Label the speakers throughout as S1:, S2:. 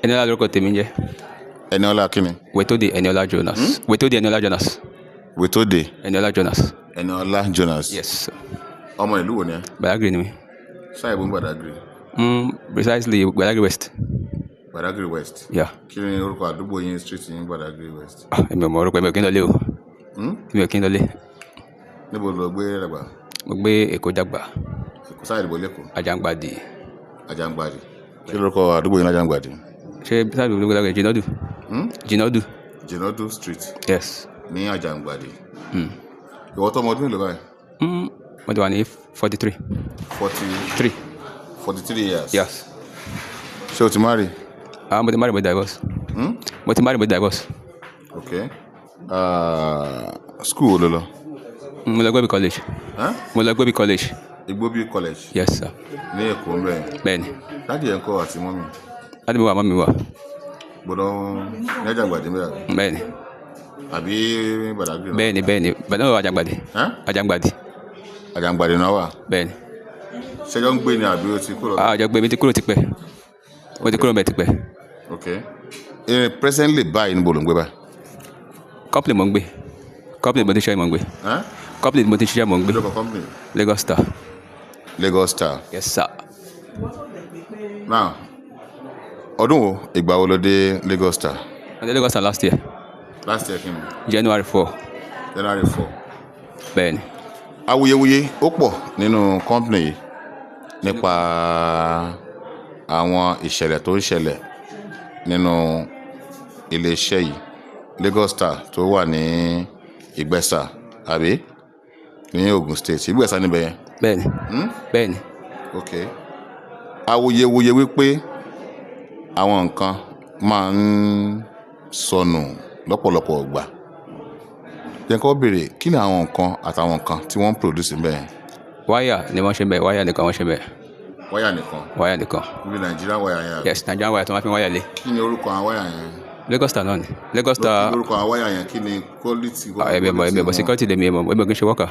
S1: Eniola lórúkọ tèmi jẹ́.
S2: Eniola kíni?
S1: Wetode Eniola Jonas. Wetode Eniola Jonas.
S2: Wetode
S1: Eniola Jonas.
S2: Eniola Jonas.
S1: Yes.
S2: Ọmọ ìlú wo ni ẹ?
S1: Badagry ni mi.
S2: Ṣáà ìbò ń Badagry.
S1: Precisely Badagry West.
S2: Badagry West.
S1: Yeah.
S2: Kí ni orúkọ àdúgbò yín street yín Badagry West?
S1: Èmi ò mọ orúkọ, èmi ò kí ń lọlé o. Èmi ò kí ń lọlé.
S2: Níbo lo gbé dàgbà?
S1: Mo gbé Èkó dàgbà.
S2: Èkó sáà ìdìbò lẹ́kọ̀ọ́.
S1: Ajangbadi.
S2: Ajangbadi. Kí lorúkọ àdúgbò yín Ajangbadi?
S1: Ṣé sáà ìdìbò lẹ́kọ̀ọ́ Jinodu? Jinodu.
S2: Jinodu street.
S1: Yes.
S2: Ní Ajangbadi. Ìwọ tó ọmọ ọdún mélòó báyìí?
S1: Mo ti wà ní 43.
S2: 43 years?
S1: Yes.
S2: Ṣé o ti marry?
S1: Mo ti marry, mo ti divorce. Mo ti marry, mo ti divorce.
S2: Okay. School wo lo lọ?
S1: Mo lọ Igbobi college. Mo lọ Igbobi college.
S2: Igbobi college?
S1: Yes sir.
S2: Ní Èkó ń bẹ̀?
S1: Bẹ́ẹ̀ni.
S2: Dádì ẹ̀ ń kọ́ àti mọ́mì?
S1: Dádì mi wà, mọ́mì mi wà.
S2: Gbọ́dọ̀ ní Ajangbadi mẹ́ta?
S1: Bẹ́ẹ̀ni.
S2: Àbí Badagry náà?
S1: Bẹ́ẹ̀ni. Bẹ́ẹ̀ni wà Ajangbadi. Ajangbadi.
S2: Ajangbadi náà wà?
S1: Bẹ́ẹ̀ni.
S2: Ṣẹjọ́ ń gbé ni àbí o ti kúrò?
S1: Àjọ gbé mi ti kúrò tipẹ́. Mo ti kúrò mẹ́ tipẹ́.
S2: Okay. Presently báyìí níbo ló ń gbé báyìí?
S1: Company mo ń gbé. Company mo ti ṣiṣẹ́ mo ń gbé. Company mo ti ṣiṣẹ́ mo ń gbé.
S2: Lọ́kọ̀ company?
S1: Lagos Star.
S2: Lagos Star.
S1: Yes sir.
S2: Now, ọdún wo ìgbà wo ló dé Lagos Star?
S1: I did Lagos Star last year.
S2: Last year kí ni?
S1: January 4.
S2: January 4.
S1: Bẹ́ẹ̀ni.
S2: Awuyewuye ó pọ̀ nínú company yìí nípa àwọn ìṣẹ̀lẹ̀ tó ń ṣẹlẹ̀ nínú iléeṣẹ́ yìí Lagos Star tó wà ní Ìgbẹ́sà àbí ní Ogun State. Ìgbẹ́sà níbẹ̀ yẹn?
S1: Bẹ́ẹ̀ni. Bẹ́ẹ̀ni.
S2: Okay. Awuyewuye wípé àwọn nǹkan máa ń sọnù lọ́pọ̀lọpọ̀ ìgbà. Jẹ́ kó béèrè kí ni àwọn nǹkan àtàwọn nǹkan tí wọ́n ń produce níbẹ̀ yẹn?
S1: Wáyà ni wọ́n ṣe bẹ́ẹ̀, wáyà nìkan wọ́n ṣe bẹ́ẹ̀.
S2: Wáyà nìkan?
S1: Wáyà nìkan.
S2: Níbi Nigerian wáyà yẹn?
S1: Yes, Nigerian wáyà tó máa fi wáyà lé.
S2: Kí ni orúkọ àwọn wáyà yẹn?
S1: Lagos Star náà ni. Lagos Star.
S2: Lórúkọ àwọn wáyà yẹn kí ni quality?
S1: Èmi mọ̀ security lè mi mọ̀, èmi kì í ṣe worker.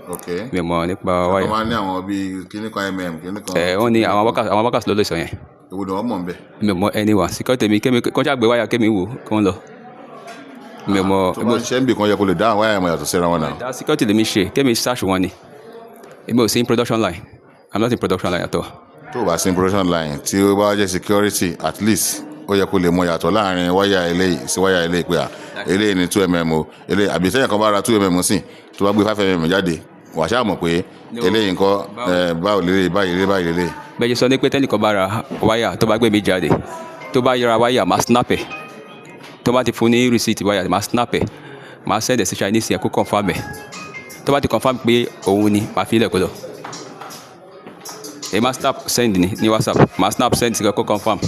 S2: Okay.
S1: Mi mọ̀ nípa wáyà.
S2: Wọ́n máa ní àwọn bíi kíní kan kíní kan.
S1: Wọ́n ní àwọn workers ló lè sọ yẹn.
S2: Èwo ni wọ́n mọ̀ nbẹ̀?
S1: Mi mọ̀ anyone. Security mi kọjá gbé wáyà kémi wò kí wọ́n lọ. Mi mọ̀.
S2: Tó bá ṣe ń bì kan yẹ kó lè dá àwọn wáyà yẹn yàtọ̀ síra wọn náà.
S1: Dá security lè mi ṣe kémi search wọn ni. Èmi ò sí in production line. I'm not in production line at all.
S2: Tó o bá sí in production line tí ó bá jẹ́ security at least ó yẹ kó lè mọ yàtọ̀ láàrin wáyà eléyìí sí wáyà eléyìí pé eléyìí ni 2mm o eléyìí àbí sẹ́yìn kan bá ra 2mm sí tó bá gbé 5mm jáde wà ṣáà mọ̀ pé eléyìí nǹkan báwo lélẹ̀ báyìí lélẹ̀.
S1: Bẹ́ẹ̀ sọ ní pé tẹ́nìkan bá ra wáyà tó bá gbé mi jáde tó bá yẹra wáyà máa snap ẹ̀ tó bá ti fún ní receipt wáyà máa snap ẹ̀ máa send ẹ̀ sí Chinese yẹn kó confirm ẹ̀ tó bá ti confirm pé òun ni máa fi ilẹ̀ kó lọ. Èyí máa snap send ní WhatsApp máa snap send sí kó confirm.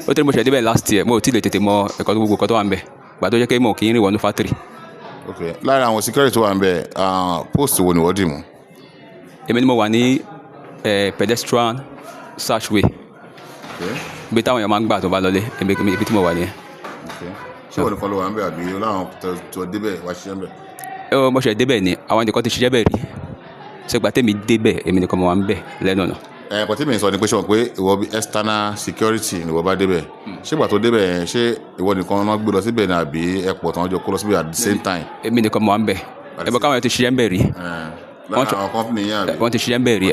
S1: Ó tẹ́lẹ̀ mo ṣe débẹ̀ last year mo ò tí lè tètè mọ ẹ̀kọ́ tó gbogbo ẹ̀kọ́ tó wà ń bẹ̀ gbà tó jẹ́ pé mo kì í rìn wọnú factory.
S2: Okay. Lára àwọn security tó wà ń bẹ̀ post wo ni wọ́n dì mú?
S1: Èmi ni mo wà ní pedestrian searchway. Ibi táwọn èèyàn máa ń gbà tó bá lọlé ibi tí mo wà nìyẹn.
S2: Ṣé wọ́n nìkan ló wà ń bẹ̀ àbí láwọn tó débẹ̀ wá ṣiṣẹ́ ń bẹ̀?
S1: Mo ṣe débẹ̀ ni àwọn nìkan ti ṣiṣẹ́ bẹ̀ rí ṣègbà tèmi débẹ̀ èmi nìkan mo wà ń bẹ̀ lẹ́nu ọ̀nà.
S2: Ẹ̀kọ́ tí mi sọ ni pé ṣé wọ́n pé ìwọ bí external security ni ìwọ bá débẹ̀ ṣégbà tó débẹ̀ ṣé ìwọ nìkan náà gbé lọ síbẹ̀ ní àbí ẹ̀pọ̀ tán jọ kó lọ síbẹ̀ at the same time?
S1: Èmi nìkan mo wà ń bẹ̀ ẹ̀bọ̀ káwọn ti ṣiṣẹ́ ń bẹ̀ rí.
S2: Lára àwọn company yẹn àbí?
S1: Wọ́n ti ṣiṣẹ́ ń bẹ̀ rí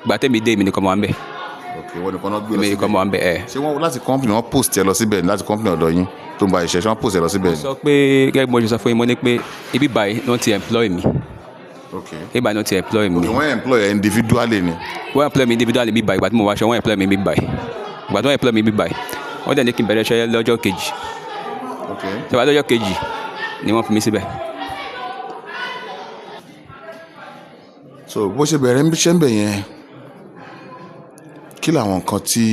S1: gbà tèmi dé èmi nìkan mo wà ń bẹ̀.
S2: Okay, ìwọ nìkan náà gbé lọ síbẹ̀?
S1: Èmi nìkan mo wà ń bẹ̀
S2: Ṣé wọ́n láti company wọ́n post ẹ lọ síbẹ̀ láti company ọ̀dọ̀ yín tó ń ba ìṣẹ́ ṣé wọ́n post ẹ lọ síbẹ̀?
S1: Mo sọ pé gẹ́gẹ́ bí mo ṣe sọ fún yín mo ní pé ibi báyìí ló ti employ mi.
S2: Okay.
S1: Ibi báyìí ló ti employ mi.
S2: Wọ́n employ individually ni?
S1: Wọ́n employ mi individually bí báyìí ìgbà tí mo wá aṣọ wọ́n employ mi bí báyìí ìgbà tí wọ́n employ mi bí báyìí wọ́n dẹ̀ ní kí n bẹ̀rẹ̀ iṣẹ́ lọ́jọ́ kejì.
S2: Okay.
S1: Ṣé wàá lọ́jọ́ kejì ni wọ́n fi mí síbẹ̀.
S2: So bó ṣe bẹ̀rẹ̀ iṣẹ́ ń bẹ̀ yẹn kí làwọn nǹkan tí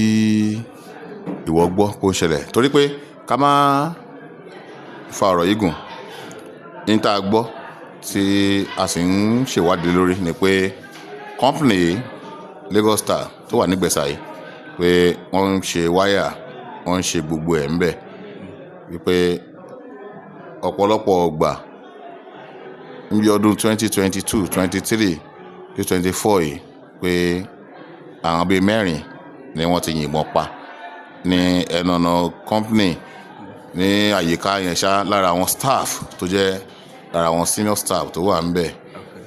S2: ìwọ gbọ́ kó ń ṣẹlẹ̀ torí pé ká má fa ọ̀rọ̀ yìí gùn ní tá a gbọ́ tí a sì ń ṣèwádìí lórí ni pé company Lagos Star tó wà nígbẹ̀sà yìí pé wọ́n ń ṣe wáyà wọ́n ń ṣe gbogbo ẹ̀ ń bẹ̀ wípé ọ̀pọ̀lọpọ̀ ọgbà níbi ọdún 2022 23 24 yìí pé àwọn bíi mẹ́rin ni wọ́n ti yìnbọn pa ní ẹnu ọ̀nà company ní àyíká yẹn ṣá lára àwọn staff tó jẹ́ lára àwọn senior staff tó wà ńbẹ̀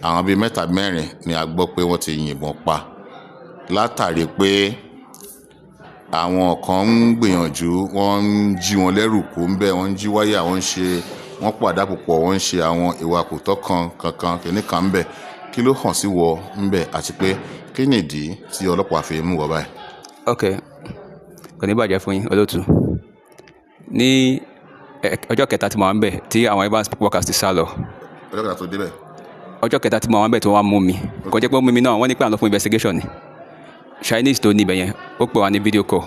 S2: àwọn bíi 3-4 ni a gbọ́ pé wọ́n ti yìnbọn pa látàrí pé àwọn kan ń gbìyànjú wọ́n ń jí wọn lẹ́rù kó ńbẹ̀ wọ́n ń jí wáyà wọ́n pàdá púpọ̀ wọ́n ń ṣe àwọn ìwà kò tọ́ kankan kìnnìkan ńbẹ̀ kí ló hàn sí wọ ńbẹ̀ àti pé kí nìdí tí ọlọ́pàá fi mú wọ báyìí.
S1: ok kò ní bàjẹ́ fún yín olóòtú ní ọjọ́ kẹta tí mo wà ń bẹ̀ tí àwọn Evans workers ti sá lọ.
S2: ọjọ́ kẹta tó débẹ̀.
S1: ọjọ́ kẹta tí mo wà ń bẹ̀ tí wọ́n wá mú mi kò jẹ́ pé ó mú mi náà wọ́n ní pé à ń lọ fún investigation ni Chinese tó níbẹ̀ yẹn ó pè wá ní video call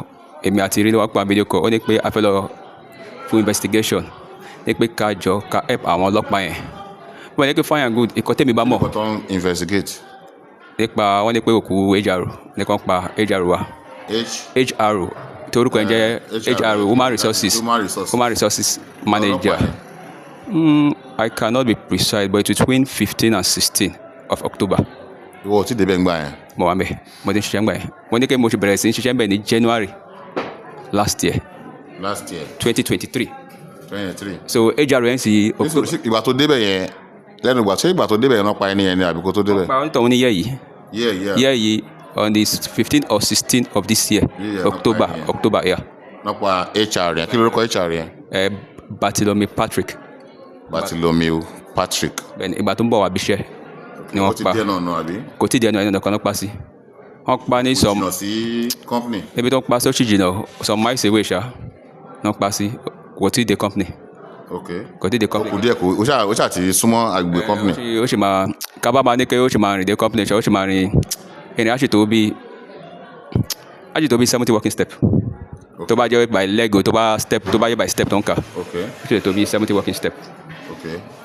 S1: èmi àti rí wọ́n pè wá video call ó ní pé a fẹ́ lọ fún investigation ní pé ká jọ ká help àwọn ọlọ́pàá yẹn wọ́n ní pé fine and good ìkọ́ tèmi bá mọ̀.
S2: ìkọ́ tó ń investigate.
S1: nípa wọ́n ní pé òkú HR nípa pa HR wa. HR tí orúkọ yẹn jẹ́ HR Human Resources Manager. I cannot be precise but between 15 and 16 of October.
S2: ìwọ ti débẹ̀ ńgbà yẹn.
S1: mo wà ńbẹ̀ mo ti ń ṣiṣẹ́ ńgbà yẹn mo ní kí mo ti bẹ̀rẹ̀ sí ń ṣiṣẹ́ ńbẹ̀ ní January last year. 2023. So HR yẹn sì.
S2: ìgbà tó débẹ̀ yẹn lẹ́nu ìgbà tó débẹ̀ yẹn náà pa ẹni yẹn ni àbí kó tó débẹ̀.
S1: pa onítọ̀hún ní yẹ́ yìí on the 15th or 16th of this year. October yeah.
S2: náà pa HR yẹn kí lórúkọ HR yẹn.
S1: Bartholomew Patrick. bẹ́ẹ̀ni ìgbà tó ń bọ̀ wá bíṣẹ́ ni wọ́n pa kò tí ì di ẹnu kan náà pa sí. wọ́n pa ní some.
S2: jìnnà sí company.
S1: ebi tó ń pa sí ó sì jìnnà some miles away ṣá náà pa sí kò tí ì dé company. kò tí ì dé company.
S2: kò díẹ̀ kò ó ṣáà ti súnmọ́ agbègbè company.
S1: ó sì máa kábàá máa ní pé ó sì máa rìn dé company ṣá ó sì máa rìn ìrìn àṣìtò bíi 70 walking step. tó bá jẹ́ by leg o tó bá jẹ́ by step tó ń kà. ó sì tó bíi 70 walking step.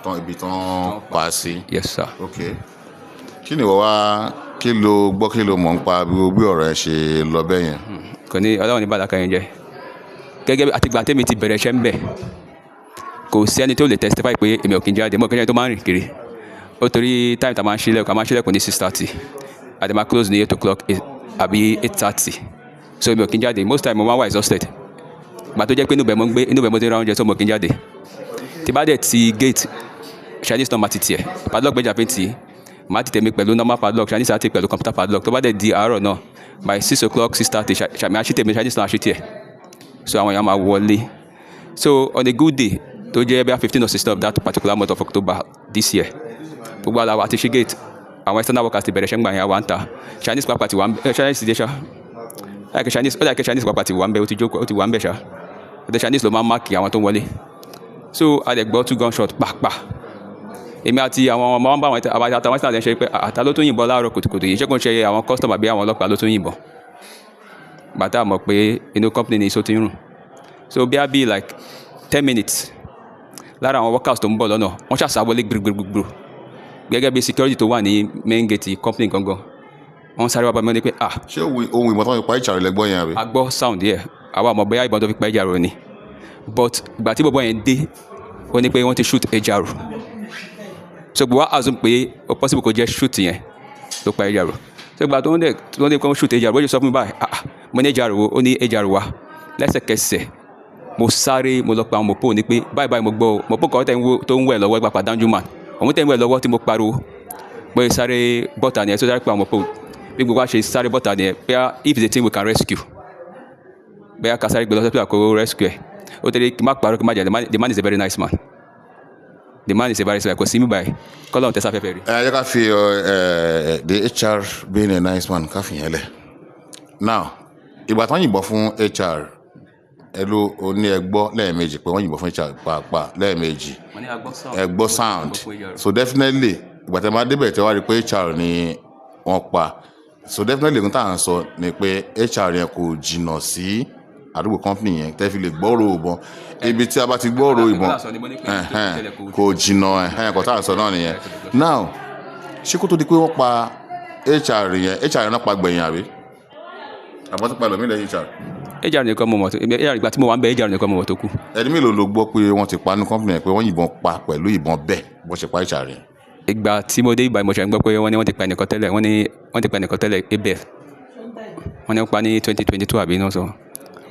S2: tán ibi tán pa sí.
S1: Yes sir.
S2: kí ni wọ́n wá kí ló gbọ́ kí ló mọ̀ ń pa bí ọ̀rọ̀ ẹ ṣe lọ bẹ́ẹ̀ yẹn.
S1: kò ní Ọlọ́run ní bàdàkà yẹn jẹ́ gẹ́gẹ́ bí àtìgbà tèmi ti bẹ̀rẹ̀ iṣẹ́ ń bẹ̀ kò sí ẹni tó lè testify pé èmi ò kí n jáde mọ́ kí n jáde tó máa ń rìn kiri ó torí time tá a máa ń ṣílẹ̀kùn ní 6:30 àti máa close ní 8 o'clock àbí 8:30 so èmi ò kí n jáde most time mo máa ń wà exhausted gbà tó jẹ́ pé inú bẹ̀ mo ti ra oúnjẹ tó mo kí n jáde tí bá dẹ̀ ti gate Chinese normal ti tiẹ̀ padlock gbẹ́jà pé tì í màá ti tẹ̀mí pẹ̀lú normal padlock Chinese àti pẹ̀lú computer padlock tó bá dẹ̀ di àárọ̀ náà by 6 o'clock 6:30 ṣàmì àṣìtẹ̀mí Chinese náà àṣìtẹ̀ so àwọn èèyàn máa wọlé so on a good day tó jẹ́ bí i 15 or 16 of that particular month of October this year gbogbo àlàwà àti ṣe gate àwọn external workers ti bẹ̀rẹ̀ ṣẹ́ngbà yẹn wà ń ta Chinese pápá ti wà ń bẹ̀ Chinese ti dé ṣá ó dà kí Chinese pápá ti wà ń bẹ̀ ó ti wà ń bẹ̀ ṣá ọ̀dọ̀ Chinese ló máa ń máàkì àwọn tó ń wọlé so a lè gbọ́ 2 gunshot pàpà èmi àti àwọn ọmọ wọn bá àwọn àtàwọn ìsìnàlẹ̀ ṣe pé àtà ló tún yìnbọn láàárọ̀ kùtùkùtù yìí ṣẹ́gun ṣe àwọn customer bí àwọn ọlọ́pàá ló tún yìnbọn bàtà mọ̀ pé inú company ni iṣó ti ń rùn so bí a bí like 10 minutes lára àwọn workers tó ń bọ̀ lọ́nà wọ́n ṣàṣàwọlé gbìrìgbìrìgbìrì gẹ́gẹ́ bí security tó wà ní main gate company gangan wọ́n sáré wá bá mi ní pé
S2: ṣé ohun ìbọn tó fi pa HR lẹ́gbọ́n yẹn àbí.
S1: a gbọ́ sound yẹ àwa àmọ́ bóyá ìbọn tó fi pa HR ni but ìgbà tí bọ́bọ́ yẹn dé ó ní pé wọ́n ti shoot HR so gbogbo wa assume pé ó possible kó jẹ́ shoot yẹn ló pa HR so ìgbà tó ń dẹ̀ pé wọ́n shoot HR bó ṣe sọ fún mi báyìí mo ní HR wo ó ní HR wa lẹ́sẹ̀kẹsẹ̀ mo sáré mo lọ pa àwọn mọ̀pọ̀ ní pé báyìí mo gbọ́ mọ̀pọ̀ kan tó ń wẹ̀ lọ́wọ́ ìgbà pàdánù man òun tẹ̀ ń wẹ̀ lọ́wọ́ tí mo pariwo bóyá sáré bọ́tà ni ẹ̀ tó sáré pa àwọn mọ̀pọ̀ bí gbogbo wa ṣe sáré bọ́tà ni ẹ̀ pé if it's a thing we can rescue bóyá ká sáré gbé lọ́sẹ̀ pé àkókò rescue ẹ̀ ó tẹ̀lé kí n má parọ́ kí n má jẹ́ the man is a very nice man the man is a very nice man kò sí mi báyìí kọ́lọ́ tẹ́sà fẹ́fẹ́ rí.
S2: ẹ jẹ́ ká fi the HR being a nice man ká fi yẹn lẹ̀ now ìgbà tán yìnbọn fún HR ẹlò oní ẹgbọ́ lẹ́ẹ̀mejì pé wọ́n yìnbọn fún HR pàápàá lẹ́ẹ̀mejì ẹgbọ́ sound so definitely ìgbà tẹ́ máa débẹ̀ tẹ́ wá rí pé HR ni wọ́n pa so definitely nǹkan tá à ń sọ ni pé HR yẹn kò jìnnà sí àdúgbò company yẹn tẹ́ fi lè gbọ́rọ̀ ìbọn ibi tí a bá ti gbọ́rọ̀ ìbọn kò jìnnà ẹ̀kọ́ tá à ń sọ náà nìyẹn now ṣé kó tó di pé wọ́n pa HR yẹn náà pa gbẹ̀yìn àbí àbọ̀ tó pa lòmí lẹ́yìn HR.
S1: HR nìkan mo mọ̀ tó ìgbà tí mo wà ń bẹ HR nìkan mo mọ̀ tó kù.
S2: ẹni mélòó ló gbọ́ pé wọ́n ti pa ní company yẹn pé wọ́n yìnbọn pa pẹ̀lú ìbọn bẹ́ẹ̀ bó ṣe pa HR yẹn.
S1: ìgbà tí mo dé ìgbà ìmọ̀ṣẹ́ ń gbọ́ pé wọ́n ti pa ẹnìkan tẹ́lẹ̀ wọ́n ti pa ẹnìkan tẹ́lẹ̀ abel wọ́n ní wọ́n pa ní 2022 àbí náà sọ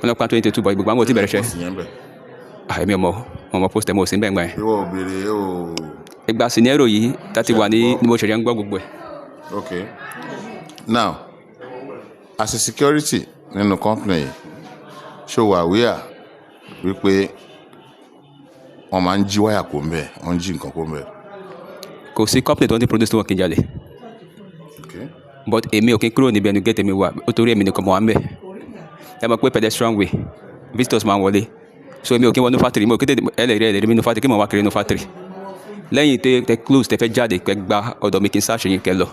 S1: wọ́n pa 2022 bọ̀ gbogbo àwọn ò tí bẹ̀rẹ̀
S2: post yẹn bẹ̀.
S1: èmi ọmọ post ẹ̀ mo sì ń bẹ̀ ń gbà yẹn.
S2: ìwọ òbèrè o.
S1: ìgbà scenario yìí tàti wà ní mo ṣẹ̀ṣẹ̀ ń gbọ́ gbogbo ẹ̀.
S2: Okay. Now, as a security nínú company yìí, ṣé o wà aware wípé wọ́n máa ń jí wáyà kó ń bẹ̀, wọ́n ń jí nǹkan kó ń bẹ̀?
S1: Kò sí company tó ń produce tó wọ́n kí n jalè.
S2: Okay.
S1: But èmi ò kí n kúrò níbi ẹnu gate mi wà ó torí èmi nìkan mọ̀ wá ń bẹ̀. ẹ mọ̀ pé pedestrian way visitors máa ń wọlé so èmi ò kí n wọnú factory mo kéde ẹlẹ́rìí mi nínú factory kí mo wá kiri nínú factory lẹ́yìn tẹ close tẹ fẹ́ jáde kẹ gba ọ̀dọ̀ mi kí n search yín kẹ lọ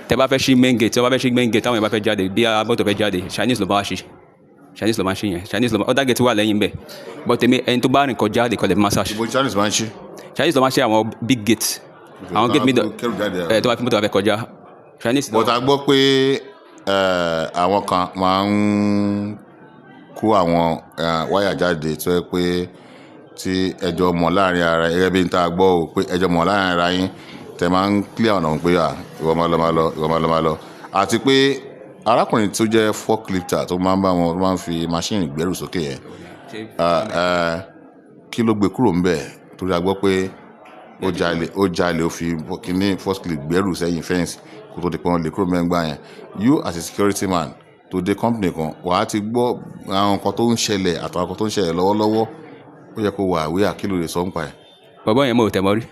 S1: tẹ bá fẹ́ ṣí main gate tẹ bá fẹ́ ṣí main gate táwọn yẹn bá fẹ́ jáde bí a mọ́tò fẹ́ jáde Chinese ló bá wá ṣí Chinese ló máa ń ṣí yẹn Chinese ló máa other gate wà lẹ́yìn bẹ́ẹ̀ but èmi ẹni tó bá rìn kọjá lè kọ́ lè máa search
S2: Ibo Chinese máa ń ṣí?
S1: Chinese ló máa ṣe àwọn big gate àwọn gate middle tó bá fi mọ́tò bá fẹ́ kọjá Chinese.
S2: But a gbọ́ pé àwọn kan máa ń kó àwọn wáyà jáde tó yẹ pé tí ẹjọ́ mọ̀ láàrin ara ẹgbẹ́ bí n ta gbọ́ ò pé ẹjọ́ mọ̀ láàrin ara yín tẹ máa ń clear ọ̀nà pé ìwọ máa lọ àti pé arákùnrin tó jẹ́ forklifter tó máa ń bá wọn tó máa ń fi machine gbẹ́rù sókè yẹn kí ló gbé kúrò ń bẹ̀ torí a gbọ́ pé ó jalè ó fi kíní forklift gbẹ́rù sẹ́yìn fẹ́ǹsì kó tó di pé wọ́n lè kúrò mẹ́ngbà yẹn you as a security man tó dé company kan wàá ti gbọ́ àwọn nǹkan tó ń ṣẹlẹ̀ àtàwọn nǹkan tó ń ṣẹlẹ̀ lọ́wọ́lọ́wọ́ ó yẹ kó wà àwíyà kí ló lè sọ ń pa ẹ̀.
S1: bàbá yẹn mo ò tẹ̀ mọ́ rí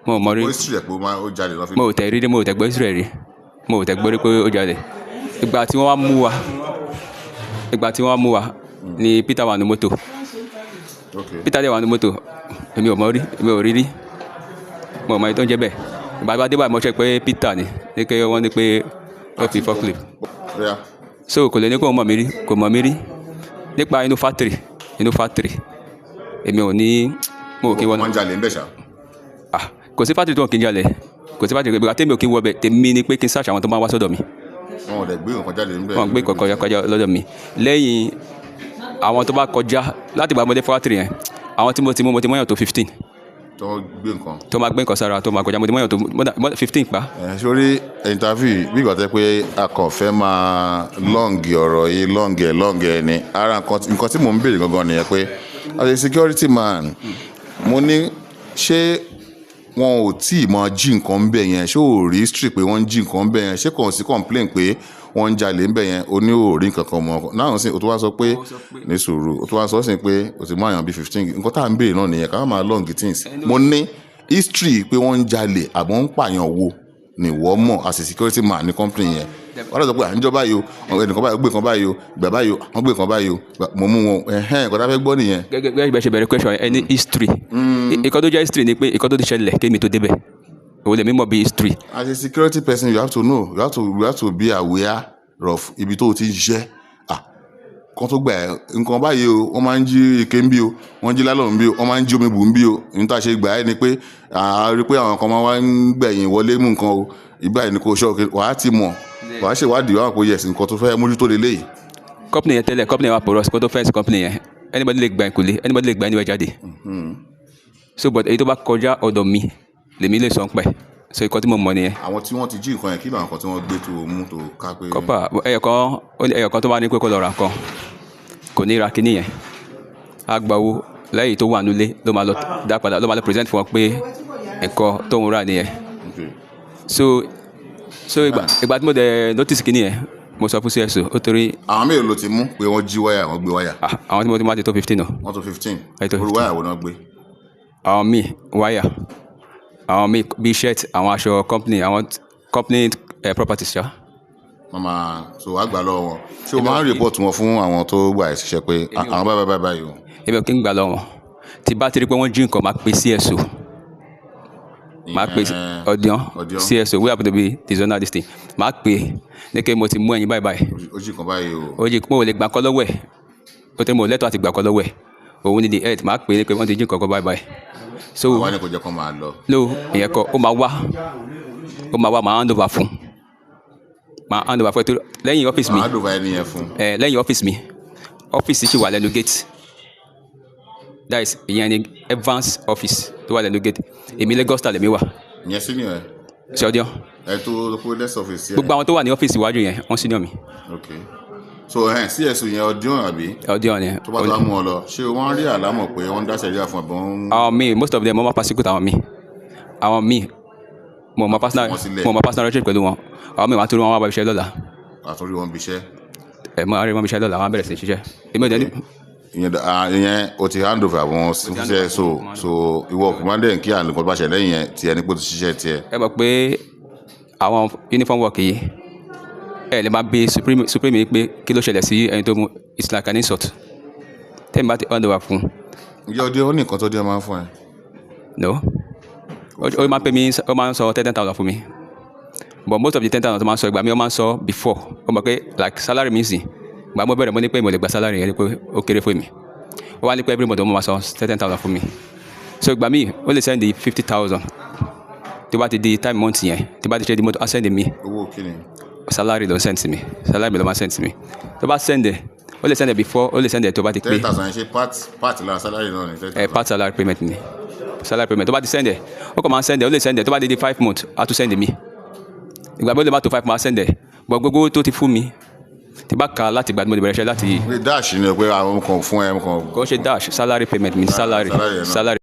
S1: mo ò mọ́ rí
S2: ó history ẹ̀ pé ó jalè lọ́fíìsì.
S1: mo ò tẹ̀ rí mo ò tẹ̀ gbọ́ history rí mo ò tẹ̀ gbọ́ rí pé ó jalè ìgbà tí wọ́n wá mú wa ni Peter wà ní mọ́tò Peter dẹ̀ wà ní mọ́tò èmi ò mọ̀ rí èmi ò rí rí mo ò mọ̀ èyí tó ń jẹ́ bẹ́ẹ̀ ìgbà bá dé báyìí mo ṣe pé Peter ni ní pé wọ́n ní pé ó fi forklift so kò lè ní kó mọ̀ mí rí kò mọ̀ mí rí nípa inú factory èmi ò ní mo ò kí wọ́n.
S2: wọ́n jalè ń bẹ̀ ṣá.
S1: kò sí factory tó ń kí n jalè kò sí factory ìgbà tèmi ò kí n wọ bẹ̀ tèmi ni pé kí n search àwọn tó máa wá sọ́dọ̀ mi.
S2: wọn ò dẹ̀ gbé nǹkan jáde ń bẹ̀.
S1: wọn gbé kọ̀ọ̀kan kọjá lọ́dọ̀ mi lẹ́yìn àwọn tó bá kọjá láti gbà mọ́dé factory yẹn àwọn tí mo ti mọ́yàn tó 15.
S2: tó gbé nǹkan.
S1: tó máa gbé nǹkan sára tó máa kọjá mo ti mọ́yàn tó 15 pa.
S2: sórí interview bí ìgbà tẹ́ pé a kàn fẹ́ máa lọ́ǹgì ọ̀rọ̀ yìí lọ́ǹgì ẹ̀ ni ara nǹkan tí mò ń béèrè gangan nìyẹn pé as a security man mo ní ṣé wọn ò tí ì máa jí nǹkan ń bẹ̀ yẹn ṣé ò rí history pé wọ́n ń jí nǹkan ń bẹ̀ yẹn ṣé kàn sí complain pé wọ́n ń jalè ń bẹ̀ yẹn o ní ò rí nǹkan kan mọ́ náà sí o tó wá sọ pé ní sùúrù o tó wá sọ sí pé o ti mú àyàn bíi 15 nǹkan tá à ń béèrè náà nìyẹn ká máa long things mo ní history pé wọ́n ń jalè àbọ̀ ń pààyàn wo ni wọ́n mọ̀ as a security man ní company yẹn wọ́n lọ sọ pé à ń jọ báyìí o ẹnìkan báyìí ó gbé kan báyìí o ìgbà báyìí o wọ́n gbé kan báyìí o mo mú wọn nǹkan tá a fẹ́ gbọ́ nìyẹn.
S1: gẹ́gẹ́ bẹ́ẹ̀ ṣe bẹ̀rẹ̀ question ẹni history ìkan tó jẹ́ history ni pé ìkan tó ti ṣẹlẹ̀ kémi tó débẹ̀ òun lè mímọ̀ bí history.
S2: as a security person you have to know you have to be aware of ibi tó o ti ń ṣiṣẹ́ kan tó gbà ẹ́ nǹkan báyìí o wọ́n máa ń jí ike ń bí o wọ́n jí lálọ́ ń bí o wọ́n máa ń jí omi bù ń bí o ní tá a ṣe gbà ẹ́ ni pé a rí pé àwọn kan máa wá ń gbẹ̀yìn wọlé mú nǹkan o ìgbà yìí ni kò ṣọ́ wàá ti mọ̀ wàá ṣèwádìí wàá pé yẹ̀sìn nǹkan tó fẹ́ mójútó lélẹ́yìí.
S1: company yẹn tẹ́lẹ̀ company yẹn wà porous kó tó fẹ́ǹsì company yẹn anybody lè gba ìkùlé anybody lè gba anywhere jáde so but èyí tó bá kọjá ọ̀dọ̀ mi lèmi lè sọ ń pẹ́ so ikọ̀ tí mo mọ̀ nìyẹn.
S2: àwọn tí wọ́n ti jí nǹkan yẹn kí làwọn kan tí wọ́n gbé tó mú tó ká pé.
S1: kọ́pà ẹyọ̀kan tó bá ní pé kó lọ ra nǹkan kò ní ra kíní yẹn á gba owó lẹ́yìn tó wà nílé ló máa lọ dá padà ló máa lọ present fún wọn pé ẹ̀kọ́ tóun rà nìyẹn. so ìgbà tí mo dẹ̀ notice kíní yẹn mo sọ fún CSO ó torí.
S2: àwọn mélòó ló ti mú pé wọ́n jí wáyà wọ́n gbé wáyà.
S1: àwọn tí mo ti máa ti tó 15 o.
S2: wọ́n tó 15 orí wáyà wo náà gbé.
S1: àwọn míì wáyà àwọn míì bíi shirt àwọn aṣọ company properties ṣá.
S2: mama so wàá gbà lọ́wọ́ wọn ṣé o máa ń report wọn fún àwọn tó gbà ẹ̀ ṣiṣẹ́ pé àwọn báyìí o.
S1: èmi ò kí ń gbà lọ́wọ́ tí bá ti rí pé wọ́n jí nǹkan máa pe CSO máa pe ọdíọ́n CSO we happen to be the zonal this thing máa pe ní kí mo ti mú ẹyin báyìí.
S2: ó jí kan báyìí o.
S1: ó jí mo lè gbà kọ́ lọ́wọ́ ẹ̀ ó tẹ́ mo lẹ́tọ̀ọ́ àti gbà kọ́ lọ́wọ́ ẹ̀ òun ni the head máa pe ní pé wọ́n ti jí nǹkan kan báyìí. so
S2: àwọn ni kò jẹ́ kó máa lọ.
S1: no ìyẹn kọ́ ó máa wá máa hand over fún lẹ́yìn ọ́fíìsì mi.
S2: máa hand over ẹni yẹn fún.
S1: lẹ́yìn ọ́fíìsì mi ọ́fíìsì ṣì wà lẹ́nu gate that is ìyẹn ni Evans office tó wà lẹ́nu gate èmi Lagos star lèmi wà.
S2: ìyẹn senior ẹ.
S1: ṣé ọdún.
S2: ẹ tó kó next office yẹn.
S1: gbogbo àwọn tó wà ní ọ́fíìsì iwájú yẹn wọ́n senior mi.
S2: okay. so CSO yẹn ọdún àbí
S1: ọdún ni.
S2: tó bá tó mú ọ lọ ṣé wọ́n rí àlámọ̀ pé wọ́n ń dá sẹ̀ríà fún ẹ̀bùn ń.
S1: àwọn míì most of them wọ́n máa persecute àwọn míì mo mọ personal relationship pẹ̀lú wọn àwọn míì wọ́n á torí wọn wá bá iṣẹ́ lọ́la.
S2: àtúndì wọn bí iṣẹ́.
S1: mo á rí wọn bí iṣẹ́ lọ́la wọn á bẹ̀rẹ̀ sí ṣiṣẹ́ èmi ò dẹ́ni.
S2: ìyẹn o ti hand over àwọn ṣiṣẹ́ so ìwọ kùmádé kí àlùkò bá ṣẹlẹ̀ yẹn tiẹ̀ ní pé o ti ṣiṣẹ́ tiẹ̀.
S1: ẹ mọ̀ pé àwọn uniform work yìí ẹ lè máa bí supreme yìí pé kí ló ṣẹlẹ̀ sí ẹni tó mú it's like an insult tẹ́mi bá ti hand over fún.
S2: ǹjẹ́ ọdẹ ó ní nǹkan tó dé máa ń fún ẹ.
S1: no ó máa ń pè mí ó máa ń sọ 10,000 fún mi but most of the 10,000 tó máa ń sọ ìgbà mi ó máa ń sọ before ó mọ̀ pé like salary mi sì ìgbà mo bẹ̀rẹ̀ mo ní pé mo lè gba salary yẹn pé ó kéré fún mi ó wá ní pé every month ó máa sọ 10,000 fún mi so ìgbà mi ó lè send 50,000 tó bá ti di time month yẹn tó bá ti ṣe di month á send mi.
S2: owó kí ni.
S1: salary ló send mi salary mi ló máa send mi tó bá send ó lè send before ó lè send tó bá ti pé.
S2: 10,000 ṣe part lára salary náà ni 10,000.
S1: part salary payment ni salary payment tó bá ti send ó kàn máa send ó lè send tó bá di 5 months á tún send mi ìgbà mi ó lè má tó 5 máa send but gbogbo tó ti fún mi tí bá ka láti gbàdúrà mo lè bẹ̀rẹ̀ iṣẹ́ láti.
S2: dash ni o pé àwọn kan fún ẹ kan.
S1: kò ṣe dash salary payment mi salary.